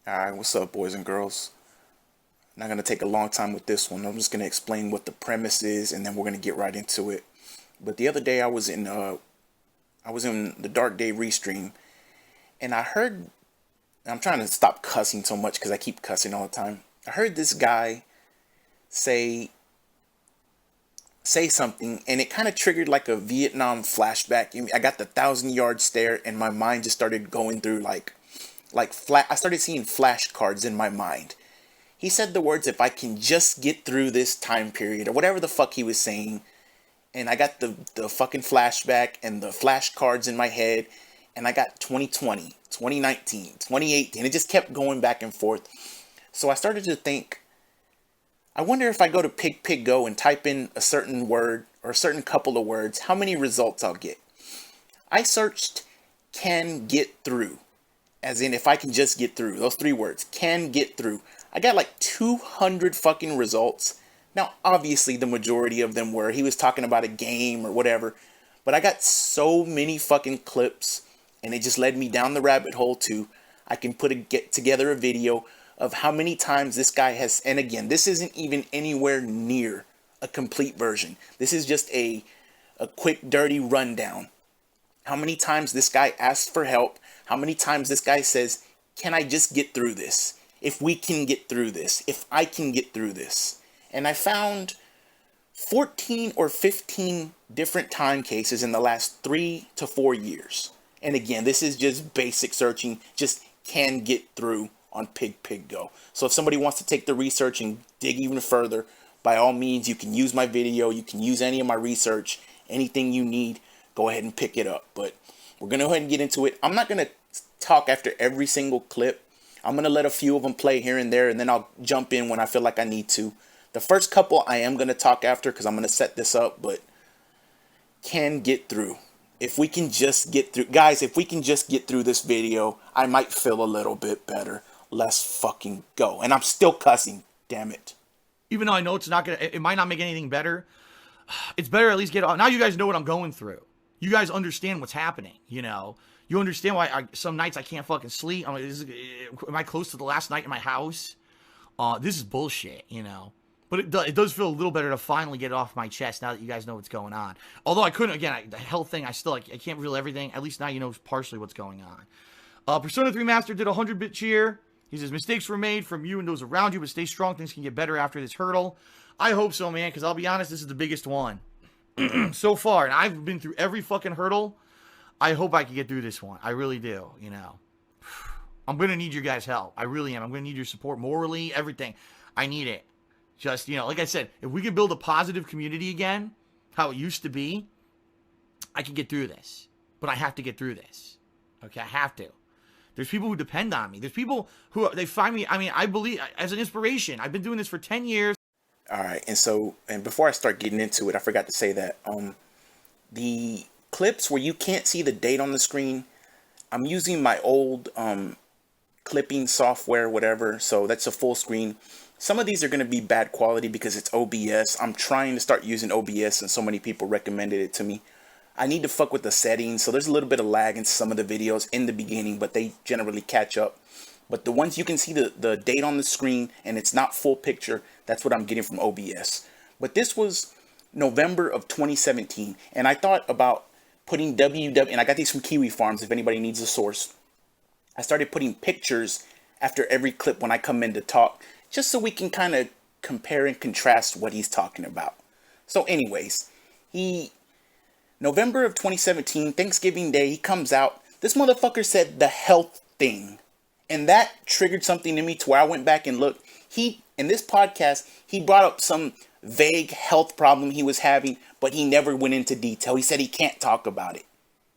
Alright, what's up, boys and girls? Not gonna take a long time with this one. I'm just gonna explain what the premise is, and then we're gonna get right into it. But the other day, I was in the Dark Day restream, and I heard. I'm trying to stop cussing so much because I keep cussing all the time. I heard this guy say something, and it kind of triggered like a Vietnam flashback. I got the 1,000 yard stare, and my mind just started going through I started seeing flashcards in my mind. He said the words, "If I can just get through this time period," or whatever the fuck he was saying. And I got the fucking flashback and the flashcards in my head. And I got 2020, 2019, 2018. It just kept going back and forth. So I started to think, I wonder if I go to Pig and type in a certain word or a certain couple of words, how many results I'll get. I searched "can get through," as in if I can just get through. Those three words, "can get through." I got like 200 fucking results. Now, obviously, the majority of them were he was talking about a game or whatever. But I got so many fucking clips, and it just led me down the rabbit hole to I can get together a video of how many times this guy has. And again, this isn't even anywhere near a complete version. This is just a quick, dirty rundown. How many times this guy asks for help? How many times this guy says, "Can I just get through this? If we can get through this, if I can get through this." And I found 14 or 15 different time cases in the last 3 to 4 years. And again, this is just basic searching, just "can get through" on Go. So if somebody wants to take the research and dig even further, by all means, you can use my video, you can use any of my research, anything you need, go ahead and pick it up. But we're going to go ahead and get into it. I'm not going to talk after every single clip. I'm going to let a few of them play here and there, and then I'll jump in when I feel like I need to. The first couple I am going to talk after because I'm going to set this up, but "can get through." If we can just get through, guys, if we can just get through this video, I might feel a little bit better. Let's fucking go. And I'm still cussing, damn it. Even though I know it might not make anything better, it's better at least get off. Now you guys know what I'm going through. You guys understand what's happening, you know. You understand why some nights I can't fucking sleep. Am I close to the last night in my house? This is bullshit, you know. But it does feel a little better to finally get it off my chest now that you guys know what's going on. Although I couldn't, again, the health thing, I can't reveal everything. At least now you know partially what's going on. Persona 3 Master did a 100-bit cheer. He says, "Mistakes were made from you and those around you, but stay strong. Things can get better after this hurdle." I hope so, man, because I'll be honest, this is the biggest one so far. And I've been through every fucking hurdle. I hope I can get through this one. I really do, you know. I'm going to need your guys' help. I really am. I'm going to need your support morally, everything. I need it. Just, you know, like I said, if we can build a positive community again, how it used to be, I can get through this. But I have to get through this. Okay, I have to. There's people who depend on me. There's people who, they find me, I believe, as an inspiration. I've been doing this for 10 years. All right, and before I start getting into it, I forgot to say that the clips where you can't see the date on the screen, I'm using my old clipping software, whatever, so that's a full screen. Some of these are going to be bad quality because it's OBS. I'm trying to start using OBS, and so many people recommended it to me. I need to fuck with the settings, so there's a little bit of lag in some of the videos in the beginning, but they generally catch up. But the ones you can see the date on the screen and it's not full picture, that's what I'm getting from OBS. But this was November of 2017, and I thought about putting and I got these from Kiwi Farms if anybody needs a source. I started putting pictures after every clip when I come in to talk, just so we can kind of compare and contrast what he's talking about. So anyways, November of 2017, Thanksgiving Day, he comes out. This motherfucker said the health thing. And that triggered something in me to where I went back and looked. In this podcast, he brought up some vague health problem he was having, but he never went into detail. He said he can't talk about it.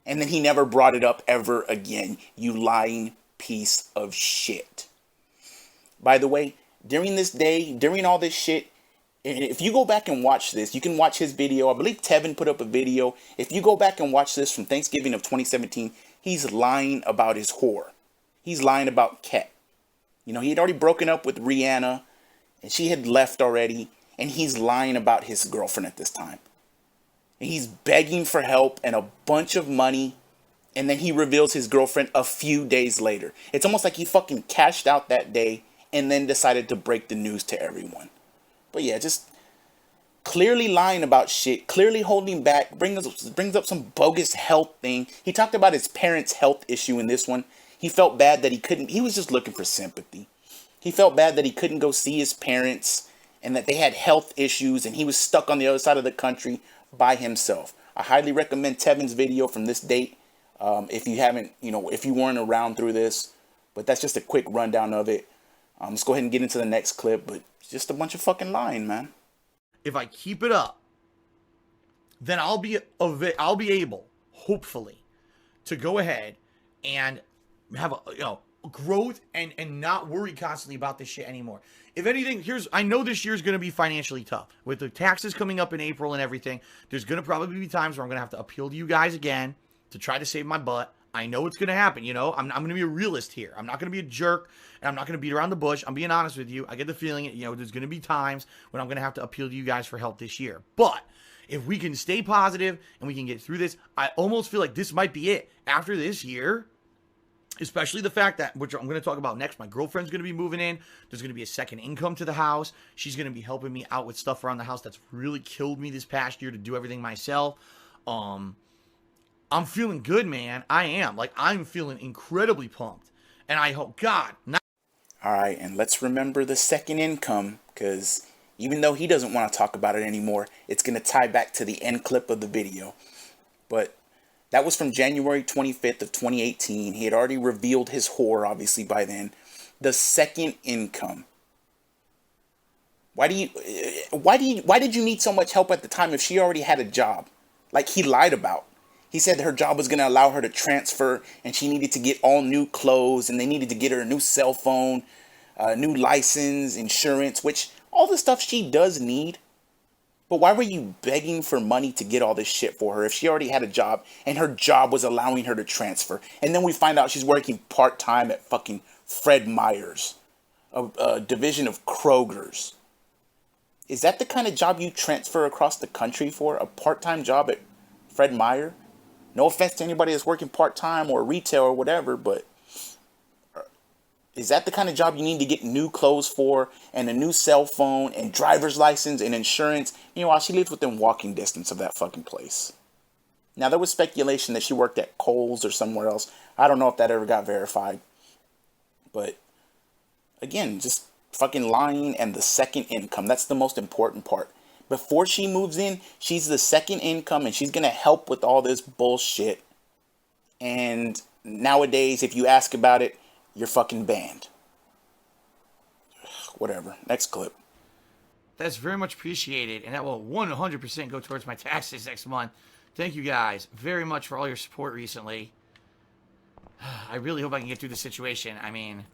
And then he never brought it up ever again. You lying piece of shit. By the way, during this day, during all this shit, if you go back and watch this, you can watch his video. I believe Tevin put up a video. If you go back and watch this from Thanksgiving of 2017, he's lying about his whore. He's lying about Ket. You know, he had already broken up with Rihanna, and she had left already, and he's lying about his girlfriend at this time. And he's begging for help and a bunch of money, And then he reveals his girlfriend a few days later. It's almost like he fucking cashed out that day and then decided to break the news to everyone. But yeah, just clearly lying about shit, clearly holding back, brings up some bogus health thing. He talked about his parents' health issue in this one. He felt bad that he was just looking for sympathy. He felt bad that he couldn't go see his parents and that they had health issues and he was stuck on the other side of the country by himself. I highly recommend Tevin's video from this date. If you haven't, if you weren't around through this, but that's just a quick rundown of it. Let's go ahead and get into the next clip, but it's just a bunch of fucking lying, man. If I keep it up, then I'll be able, hopefully, to go ahead and have a growth and not worry constantly about this shit anymore. If anything, I know this year's going to be financially tough with the taxes coming up in April and everything. There's going to probably be times where I'm going to have to appeal to you guys again to try to save my butt. I know it's going to happen, I'm going to be a realist here. I'm not going to be a jerk, and I'm not going to beat around the bush. I'm being honest with you. I get the feeling, there's going to be times when I'm going to have to appeal to you guys for help this year. But if we can stay positive and we can get through this, I almost feel like this might be it. After this year, especially the fact that, which I'm going to talk about next, my girlfriend's going to be moving in. There's going to be a second income to the house. She's going to be helping me out with stuff around the house that's really killed me this past year to do everything myself. I'm feeling good, man. I am. I'm feeling incredibly pumped. And I hope, God. All right, and let's remember the second income, because even though he doesn't want to talk about it anymore, it's going to tie back to the end clip of the video. But that was from January 25th of 2018. He had already revealed his whore, obviously, by then. The second income. Why did you need so much help at the time if she already had a job? Like he lied about. He said her job was going to allow her to transfer and she needed to get all new clothes and they needed to get her a new cell phone, new license, insurance, which all the stuff she does need. But why were you begging for money to get all this shit for her if she already had a job and her job was allowing her to transfer? And then we find out she's working part-time at fucking Fred Meyer's, a division of Kroger's. Is that the kind of job you transfer across the country for? A part-time job at Fred Meyer? No offense to anybody that's working part-time or retail or whatever, but is that the kind of job you need to get new clothes for and a new cell phone and driver's license and insurance? Meanwhile, she lives within walking distance of that fucking place. Now, there was speculation that she worked at Kohl's or somewhere else. I don't know if that ever got verified. But again, just fucking lying and the second income. That's the most important part. Before she moves in, she's the second income and she's going to help with all this bullshit. And nowadays, if you ask about it, you're fucking banned. Whatever. Next clip. That's very much appreciated, and that will 100% go towards my taxes next month. Thank you guys very much for all your support recently. I really hope I can get through the situation. I mean,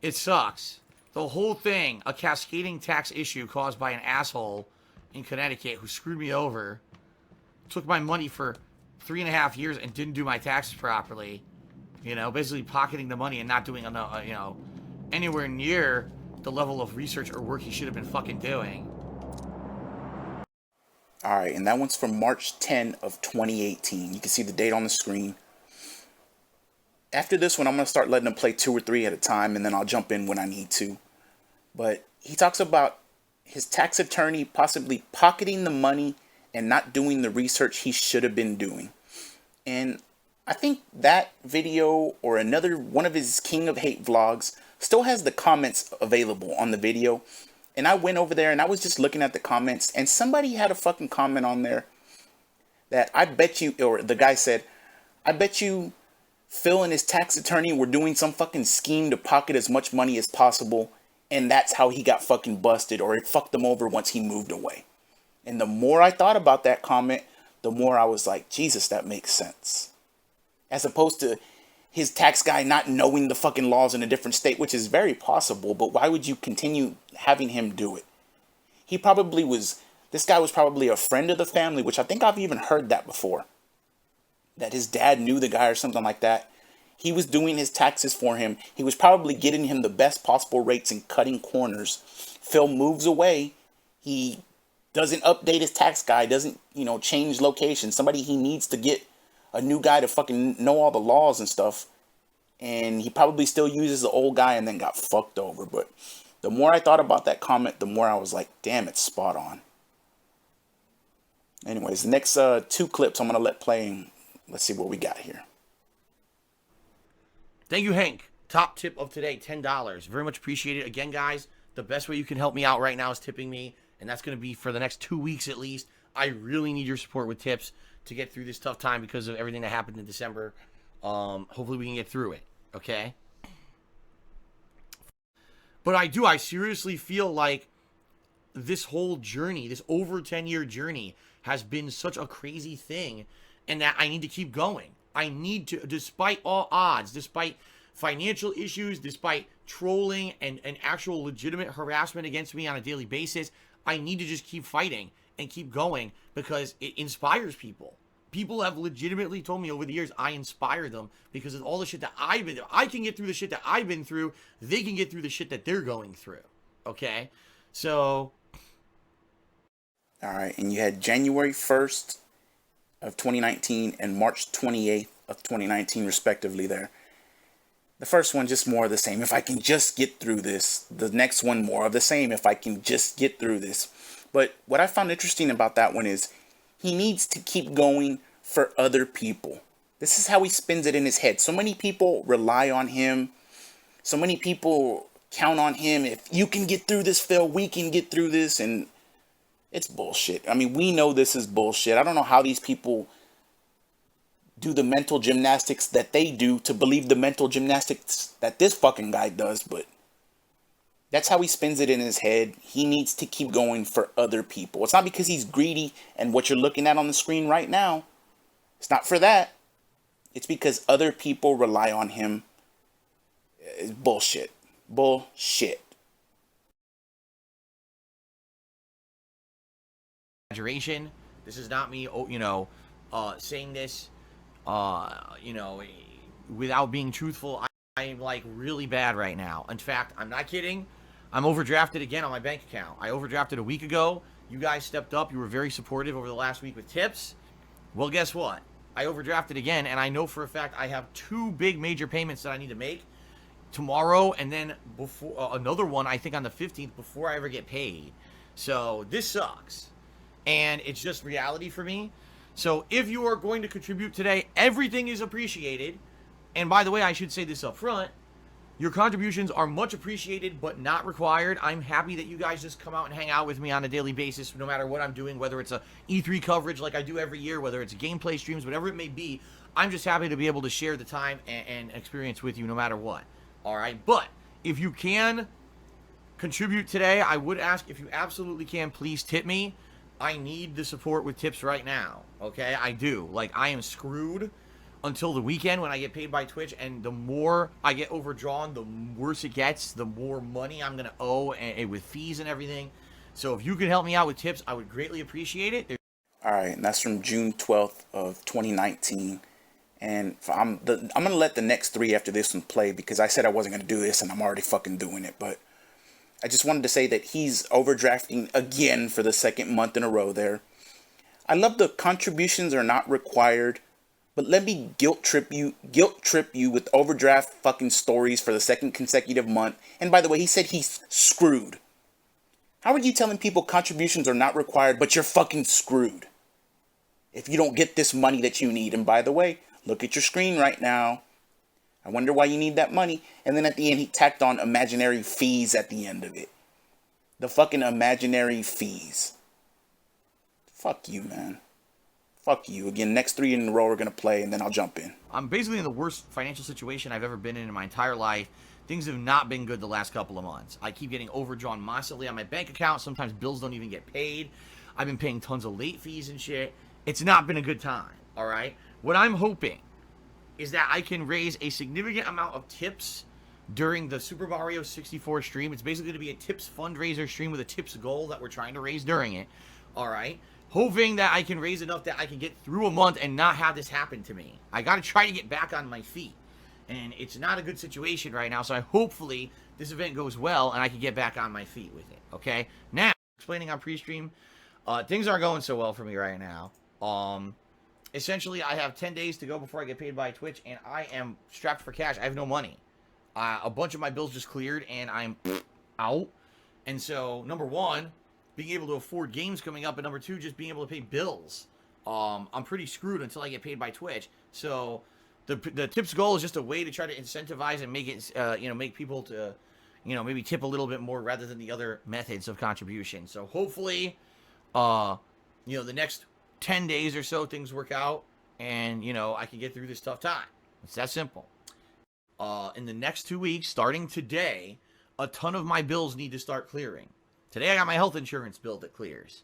it sucks. The whole thing, a cascading tax issue caused by an asshole in Connecticut who screwed me over, took my money for 3.5 years and didn't do my taxes properly. Basically pocketing the money and not doing, anywhere near the level of research or work he should have been fucking doing. All right, and that one's from March 10 of 2018. You can see the date on the screen. After this one, I'm going to start letting them play 2 or 3 at a time, and then I'll jump in when I need to. But he talks about his tax attorney possibly pocketing the money and not doing the research he should have been doing. And I think that video or another one of his King of Hate vlogs still has the comments available on the video. And I went over there and I was just looking at the comments, and somebody had a fucking comment on there that I bet you, or the guy said, I bet you Phil and his tax attorney were doing some fucking scheme to pocket as much money as possible, and that's how he got fucking busted, or it fucked him over once he moved away. And the more I thought about that comment, the more I was like, Jesus, that makes sense. As opposed to his tax guy not knowing the fucking laws in a different state, which is very possible, but why would you continue having him do it? This guy was probably a friend of the family, which I think I've even heard that before. That his dad knew the guy or something like that. He was doing his taxes for him. He was probably getting him the best possible rates and cutting corners. Phil moves away. He doesn't update his tax guy, doesn't, change location. Somebody he needs to get a new guy to fucking know all the laws and stuff. And he probably still uses the old guy and then got fucked over. But the more I thought about that comment, the more I was like, damn, it's spot on. Anyways, the next 2 clips I'm going to let play, and let's see what we got here. Thank you, Hank. Top tip of today, $10. Very much appreciated. Again, guys, the best way you can help me out right now is tipping me, and that's going to be for the next 2 weeks at least. I really need your support with tips to get through this tough time because of everything that happened in December. Hopefully we can get through it, okay? But I seriously feel like this whole journey, this over 10-year journey, has been such a crazy thing, and that I need to keep going. I need to, despite all odds, despite financial issues, despite trolling and actual legitimate harassment against me on a daily basis, I need to just keep fighting and keep going because it inspires people. People have legitimately told me over the years I inspire them because of all the shit that I've been through. I can get through the shit that I've been through. They can get through the shit that they're going through. Okay? So. All right. And you had January 1st of 2019 and March 28th of 2019, respectively, there. The first one, just more of the same. If I can just get through this. The next one, more of the same. If I can just get through this. But what I found interesting about that one is he needs to keep going for other people. This is how he spins it in his head. So many people rely on him. So many people count on him. If you can get through this, Phil, we can get through this. And it's bullshit. I mean, we know this is bullshit. I don't know how these people do the mental gymnastics that they do to believe the mental gymnastics that this fucking guy does, but that's how he spins it in his head. He needs to keep going for other people. It's not because he's greedy and what you're looking at on the screen right now. It's not for that. It's because other people rely on him. It's bullshit. Bullshit. Exaggeration. This is not me, saying this, without being truthful. I'm like really bad right now. In fact, I'm not kidding. I'm overdrafted again on my bank account. I overdrafted a week ago. You guys stepped up. You were very supportive over the last week with tips. Well, guess what? I overdrafted again, and I know for a fact I have 2 big major payments that I need to make tomorrow, and then before another one, I think on the 15th, before I ever get paid. So this sucks, and it's just reality for me. So if you are going to contribute today, everything is appreciated. And by the way, I should say this up front. Your contributions are much appreciated, but not required. I'm happy that you guys just come out and hang out with me on a daily basis, no matter what I'm doing, whether it's a E3 coverage like I do every year, whether it's gameplay streams, whatever it may be. I'm just happy to be able to share the time and experience with you no matter what. All right? But if you can contribute today, I would ask, if you absolutely can, please tip me. I need the support with tips right now. Okay? I do. Like, I am screwed until the weekend when I get paid by Twitch, and the more I get overdrawn, the worse it gets, the more money I'm gonna owe and with fees and everything. So if you could help me out with tips, I would greatly appreciate it. All right, and that's from June 12th of 2019. And I'm gonna let the next 3 after this one play because I said I wasn't gonna do this and I'm already fucking doing it. But I just wanted to say that he's overdrafting again for the 2nd month in a row there. I love the contributions are not required. But let me guilt trip you with overdraft fucking stories for the 2nd consecutive month. And by the way, he said he's screwed. How are you telling people contributions are not required, but you're fucking screwed if you don't get this money that you need? And by the way, look at your screen right now. I wonder why you need that money. And then at the end, he tacked on imaginary fees at the end of it. The fucking imaginary fees. Fuck you, man. Fuck you. Again, next 3 in a row we're going to play, and then I'll jump in. I'm basically in the worst financial situation I've ever been in my entire life. Things have not been good the last couple of months. I keep getting overdrawn massively on my bank account. Sometimes bills don't even get paid. I've been paying tons of late fees and shit. It's not been a good time, all right? What I'm hoping is that I can raise a significant amount of tips during the Super Mario 64 stream. It's basically going to be a tips fundraiser stream with a tips goal that we're trying to raise during it, all right? Hoping that I can raise enough that I can get through a month and not have this happen to me. I got to try to get back on my feet. And it's not a good situation right now, so hopefully this event goes well and I can get back on my feet with it, okay? Now, explaining on pre-stream, things aren't going so well for me right now. essentially, I have 10 days to go before I get paid by Twitch, and I am strapped for cash. I have no money. A bunch of my bills just cleared, and I'm out. And so, number one, being able to afford games coming up, and number two, just being able to pay bills. I'm pretty screwed until I get paid by Twitch. So, the tips goal is just a way to try to incentivize and make it, make people to, maybe tip a little bit more rather than the other methods of contribution. So, hopefully, the next 10 days or so, things work out, and, I can get through this tough time. It's that simple. In the next 2 weeks, starting today, a ton of my bills need to start clearing. Today, I got my health insurance bill that clears.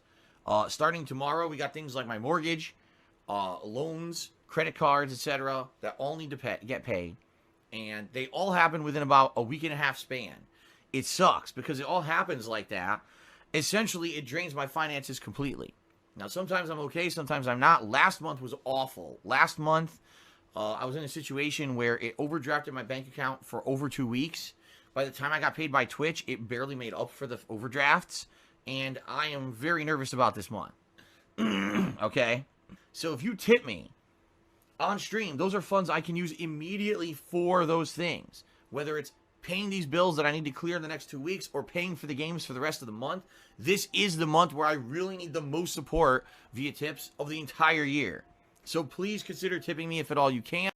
Starting tomorrow, we got things like my mortgage, loans, credit cards, etc. that all need to get paid. And they all happen within about a week and a half span. It sucks because it all happens like that. Essentially, it drains my finances completely. Now, sometimes I'm okay, sometimes I'm not. Last month was awful. Last month, I was in a situation where it overdrafted my bank account for over 2 weeks. By the time I got paid by Twitch, it barely made up for the overdrafts. And I am very nervous about this month. Okay? So if you tip me on stream, those are funds I can use immediately for those things. Whether it's paying these bills that I need to clear in the next 2 weeks or paying for the games for the rest of the month, this is the month where I really need the most support via tips of the entire year. So please consider tipping me if at all you can.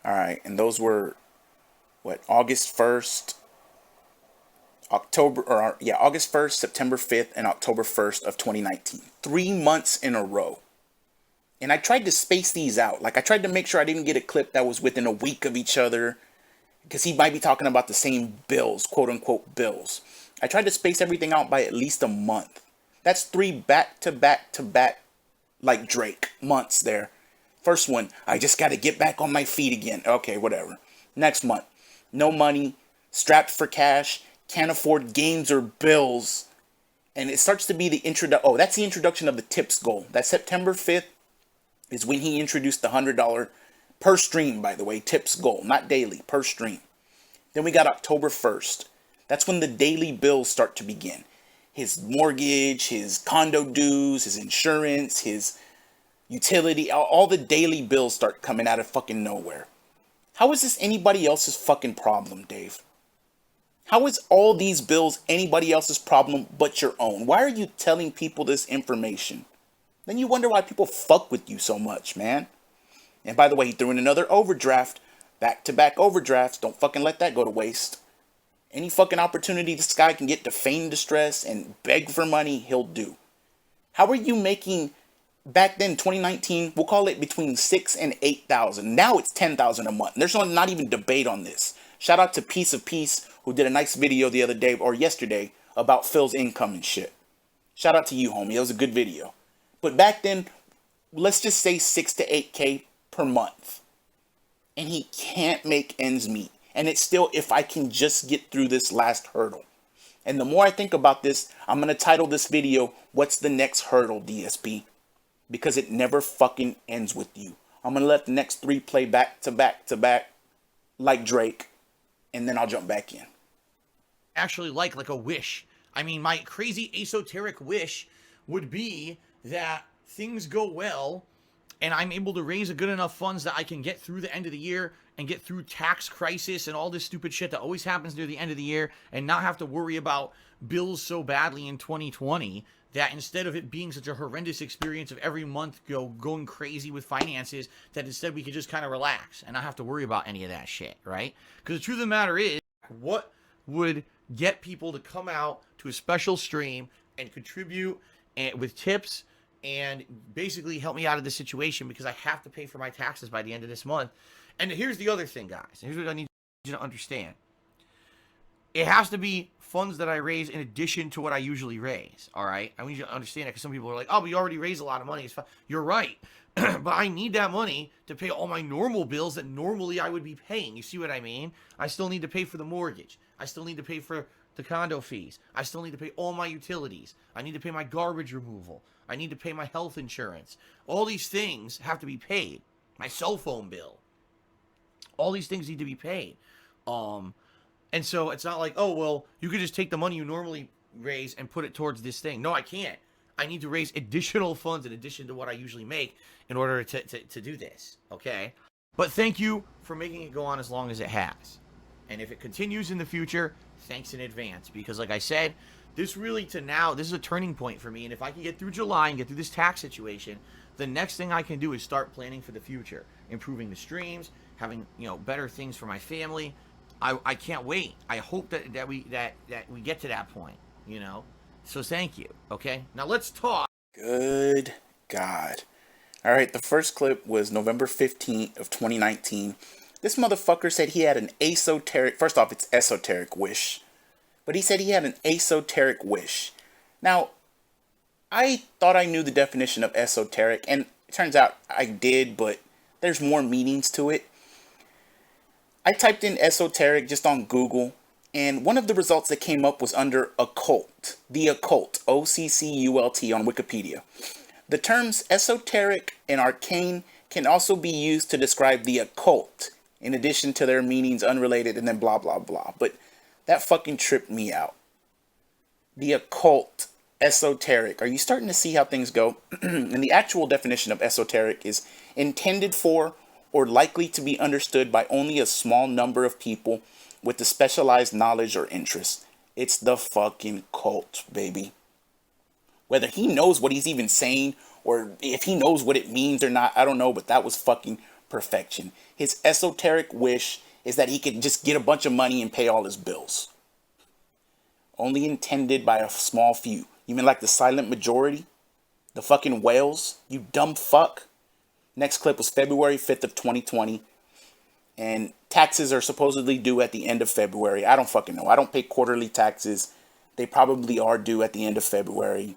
All right, and those were, August 1st, August 1st, September 5th, and October 1st of 2019. 3 months in a row. And I tried to space these out. I tried to make sure I didn't get a clip that was within a week of each other, because he might be talking about the same bills, quote unquote bills. I tried to space everything out by at least a month. That's 3 back to back to back, like Drake, months there. First one, I just got to get back on my feet again. Okay, whatever. Next month, no money, strapped for cash, can't afford games or bills. And it starts to be the that's the introduction of the tips goal. That September 5th is when he introduced the $100 per stream, by the way, tips goal, not daily, per stream. Then we got October 1st. That's when the daily bills start to begin. His mortgage, his condo dues, his insurance, his utility, all the daily bills start coming out of fucking nowhere. How is this anybody else's fucking problem, Dave? How is all these bills anybody else's problem but your own? Why are you telling people this information? Then you wonder why people fuck with you so much, man. And by the way, he threw in another overdraft. Back-to-back overdrafts. Don't fucking let that go to waste. Any fucking opportunity this guy can get to feign distress and beg for money, he'll do. How are you making, back then, 2019, we'll call it between 6 and 8,000. Now it's 10,000 a month. There's not even debate on this. Shout out to Piece of Peace, who did a nice video the other day, or yesterday, about Phil's income and shit. Shout out to you, homie. That was a good video. But back then, let's just say 6 to 8K per month. And he can't make ends meet. And it's still, if I can just get through this last hurdle. And the more I think about this, I'm going to title this video, What's the Next Hurdle, DSP? Because it never fucking ends with you. I'm going to let the next 3 play back to back to back, like Drake. And then I'll jump back in. Actually like a wish. I mean, my crazy esoteric wish would be that things go well and I'm able to raise a good enough funds that I can get through the end of the year and get through tax crisis and all this stupid shit that always happens near the end of the year and not have to worry about bills so badly in 2020 that instead of it being such a horrendous experience of every month going crazy with finances, that instead we could just kind of relax and not have to worry about any of that shit, right? Because the truth of the matter is, what would get people to come out to a special stream and contribute with tips and basically help me out of this situation, because I have to pay for my taxes by the end of this month. And here's the other thing, guys. Here's what I need you to understand. It has to be funds that I raise in addition to what I usually raise, all right? I need you to understand that, because some people are like, oh, but you already raised a lot of money. It's fine. You're right. But I need that money to pay all my normal bills that normally I would be paying. You see what I mean? I still need to pay for the mortgage. I still need to pay for the condo fees. I still need to pay all my utilities. I need to pay my garbage removal. I need to pay my health insurance. All these things have to be paid. My cell phone bill. All these things need to be paid. And so it's not like, oh, well, you could just take the money you normally raise and put it towards this thing. No, I can't. I need to raise additional funds in addition to what I usually make in order to do this, okay? But thank you for making it go on as long as it has. And if it continues in the future, thanks in advance. Because like I said, this really this is a turning point for me. And if I can get through July and get through this tax situation, the next thing I can do is start planning for the future. Improving the streams, having, better things for my family. I can't wait. I hope that we get to that point, So thank you, okay? Now let's talk. Good God. All right, the first clip was November 15th of 2019. This motherfucker said he had an first off, it's esoteric wish. But he said he had an esoteric wish. Now, I thought I knew the definition of esoteric, and it turns out I did, but there's more meanings to it. I typed in esoteric just on Google, and one of the results that came up was under occult. The occult, O-C-C-U-L-T on Wikipedia. The terms esoteric and arcane can also be used to describe the occult, in addition to their meanings unrelated and then blah, blah, blah. But that fucking tripped me out. The occult, esoteric. Are you starting to see how things go? And the actual definition of esoteric is intended for or likely to be understood by only a small number of people with a specialized knowledge or interest. It's the fucking cult, baby. Whether he knows what he's even saying or if he knows what it means or not, I don't know, but that was fucking perfection. His esoteric wish is that he could just get a bunch of money and pay all his bills. Only intended by a small few. You mean like the silent majority? The fucking whales? You dumb fuck. Next clip was February 5th of 2020. And taxes are supposedly due at the end of February. I don't fucking know. I don't pay quarterly taxes. They probably are due at the end of February.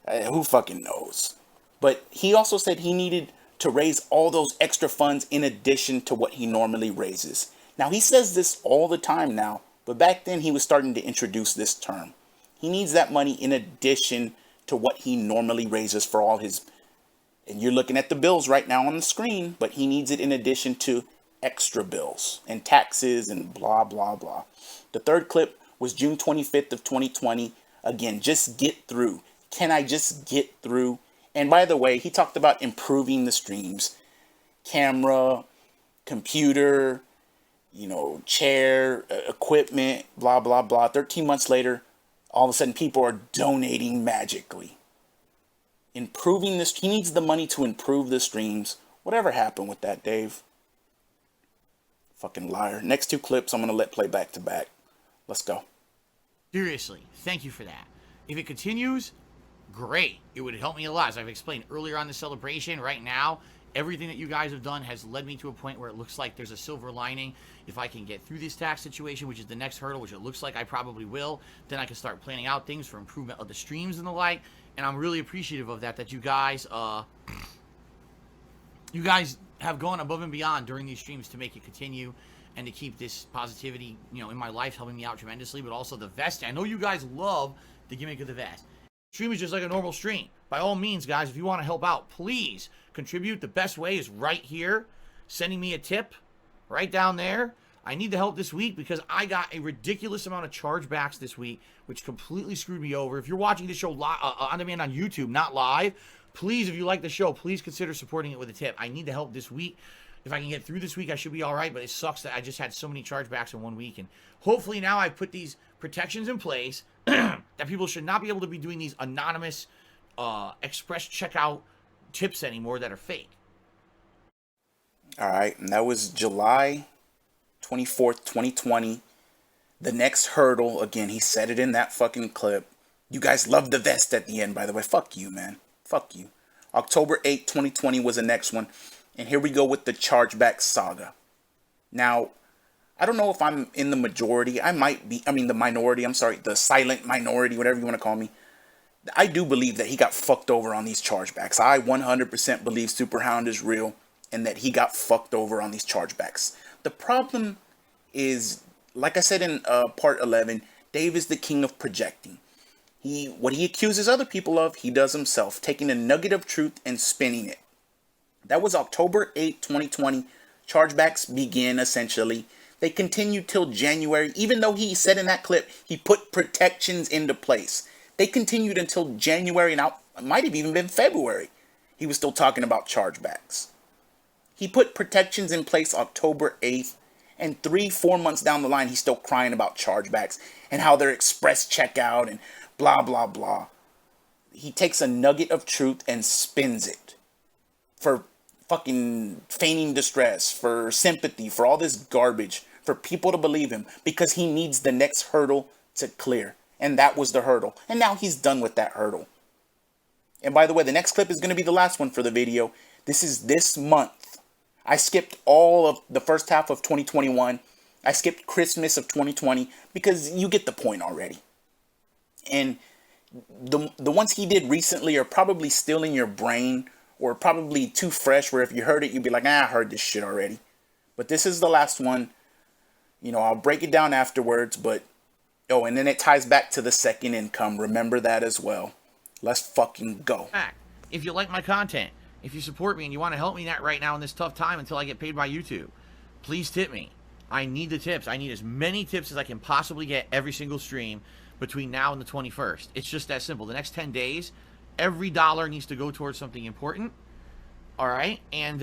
Who fucking knows? But he also said he needed to raise all those extra funds in addition to what he normally raises. Now, he says this all the time now, but back then he was starting to introduce this term. He needs that money in addition to what he normally raises for all his, and you're looking at the bills right now on the screen, but he needs it in addition to extra bills and taxes and blah, blah, blah. The third clip was June 25th of 2020. Again, just get through. Can I just get through? And by the way, he talked about improving the streams. Camera, computer, chair, equipment, blah, blah, blah. 13 months later, all of a sudden people are donating magically. Improving this, he needs the money to improve the streams. Whatever happened with that, Dave? Fucking liar. Next two clips I'm going to let play back to back. Let's go. Seriously, thank you for that. If it continues, great. It would help me a lot. As I've explained earlier on the celebration, right now, everything that you guys have done has led me to a point where it looks like there's a silver lining. If I can get through this tax situation, which is the next hurdle, which it looks like I probably will, then I can start planning out things for improvement of the streams and the like. And I'm really appreciative of that you guys have gone above and beyond during these streams to make it continue and to keep this positivity, in my life, helping me out tremendously. But also the vest. I know you guys love the gimmick of the vest. Stream is just like a normal stream. By all means, guys, if you want to help out, please contribute. The best way is right here, sending me a tip right down there. I need the help this week because I got a ridiculous amount of chargebacks this week, which completely screwed me over. If you're watching the show on demand on YouTube, not live, please, if you like the show, please consider supporting it with a tip. I need the help this week. If I can get through this week, I should be all right, but it sucks that I just had so many chargebacks in 1 week. And hopefully now I've put these protections in place that people should not be able to be doing these anonymous express checkout tips anymore that are fake. All right, and that was July 24th, 2020. The next hurdle, again, he said it in that fucking clip. You guys love the vest at the end, by the way. Fuck you, man. Fuck you. October 8th, 2020 was the next one. And here we go with the chargeback saga. Now, I don't know if I'm in the majority. The minority. I'm sorry, the silent minority, whatever you want to call me. I do believe that he got fucked over on these chargebacks. I 100% believe Superhound is real and that he got fucked over on these chargebacks. The problem is, like I said in part 11, Dave is the king of projecting. What he accuses other people of, he does himself, taking a nugget of truth and spinning it. That was October 8, 2020. Chargebacks begin, essentially. They continued till January, even though he said in that clip he put protections into place. They continued until January, and it might have even been February. He was still talking about chargebacks. He put protections in place October 8th, and 3-4 months down the line, he's still crying about chargebacks and how they're express checkout and blah, blah, blah. He takes a nugget of truth and spins it for fucking feigning distress, for sympathy, for all this garbage, for people to believe him, because he needs the next hurdle to clear. And that was the hurdle. And now he's done with that hurdle. And by the way, the next clip is going to be the last one for the video. This is this month. I skipped all of the first half of 2021. I skipped Christmas of 2020 because you get the point already. And the ones he did recently are probably still in your brain, or probably too fresh, where if you heard it, you'd be like, I heard this shit already. But this is the last one. You know, I'll break it down afterwards, but oh, and then it ties back to the second income. Remember that as well. Let's fucking go. If you like my content, if you support me and you want to help me right now in this tough time until I get paid by YouTube, please tip me. I need the tips. I need as many tips as I can possibly get every single stream between now and the 21st. It's just that simple. The next 10 days, every dollar needs to go towards something important. All right? And,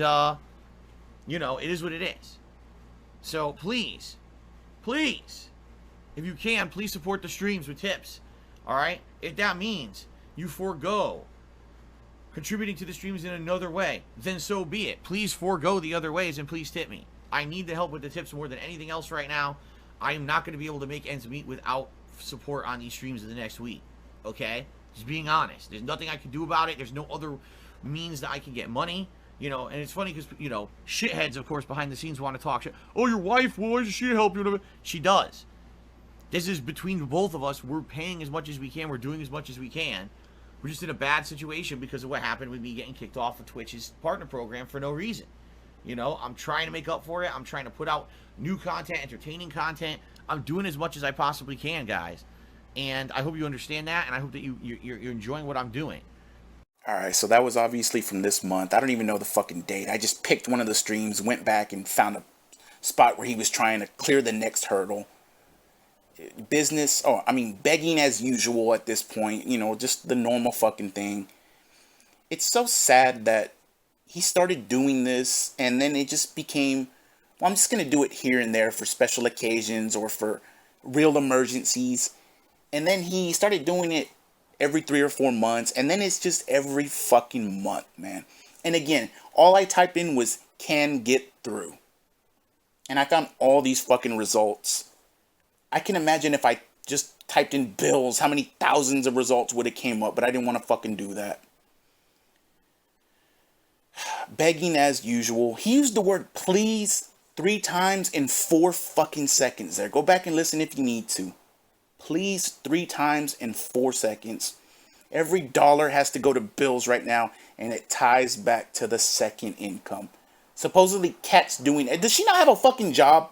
you know, it is what it is. So please, if you can, please support the streams with tips. All right? If that means you forego contributing to the streams in another way, then so be it. Please forego the other ways and please tip me. I need the help with the tips more than anything else right now. I am not going to be able to make ends meet without support on these streams in the next week. Okay? Just being honest. There's nothing I can do about it. There's no other means that I can get money. You know, and it's funny because, you know, shitheads, of course, behind the scenes want to talk shit. Oh, your wife, well, why does she help you? She does. This is between both of us. We're paying as much as we can. We're doing as much as we can. We're just in a bad situation because of what happened with me getting kicked off of Twitch's partner program for no reason. You know, I'm trying to make up for it. I'm trying to put out new content, entertaining content. I'm doing as much as I possibly can, guys. And I hope you understand that, and I hope that you're enjoying what I'm doing. Alright, so that was obviously from this month. I don't even know the fucking date. I just picked one of the streams, went back and found a spot where he was trying to clear the next hurdle. Begging as usual at this point, you know, just the normal fucking thing. It's so sad that he started doing this and then it just became, well, I'm just going to do it here and there for special occasions or for real emergencies. And then he started doing it every 3 or 4 months, and then it's just every fucking month, man. And again, all I typed in was can get through. And I found all these fucking results. I can imagine if I just typed in bills, how many thousands of results would have came up, but I didn't want to fucking do that. Begging as usual. He used the word please 3 times in 4 fucking seconds there. Go back and listen if you need to. Please 3 times in 4 seconds. Every dollar has to go to bills right now, and it ties back to the second income. Supposedly, Kat's doing it. Does she not have a fucking job?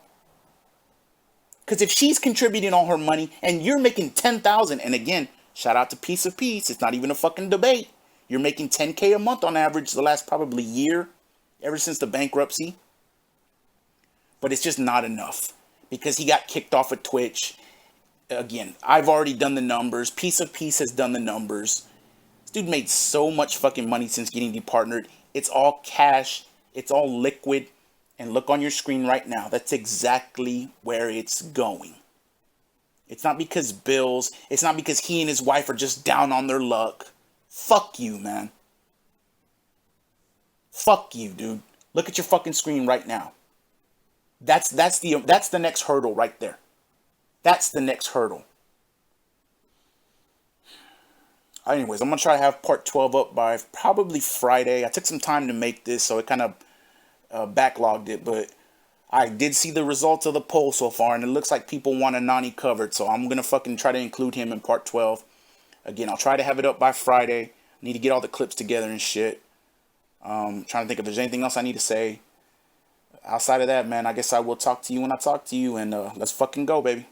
Because if she's contributing all her money, and you're making $10,000, and again, shout out to Piece of Peace. It's not even a fucking debate. You're making $10K a month on average the last probably year, ever since the bankruptcy. But it's just not enough, because he got kicked off of Twitch. Again, I've already done the numbers. Piece of Peace has done the numbers. This dude made so much fucking money since getting departnered. It's all cash. It's all liquid. And look on your screen right now. That's exactly where it's going. It's not because bills. It's not because he and his wife are just down on their luck. Fuck you, man. Fuck you, dude. Look at your fucking screen right now. That's the next hurdle right there. That's the next hurdle. Anyways, I'm going to try to have part 12 up by probably Friday. I took some time to make this, so it kind of backlogged it. But I did see the results of the poll so far, and it looks like people want Anani covered. So I'm going to fucking try to include him in part 12. Again, I'll try to have it up by Friday. I need to get all the clips together and shit. Trying to think if there's anything else I need to say. Outside of that, man, I guess I will talk to you when I talk to you. And let's fucking go, baby.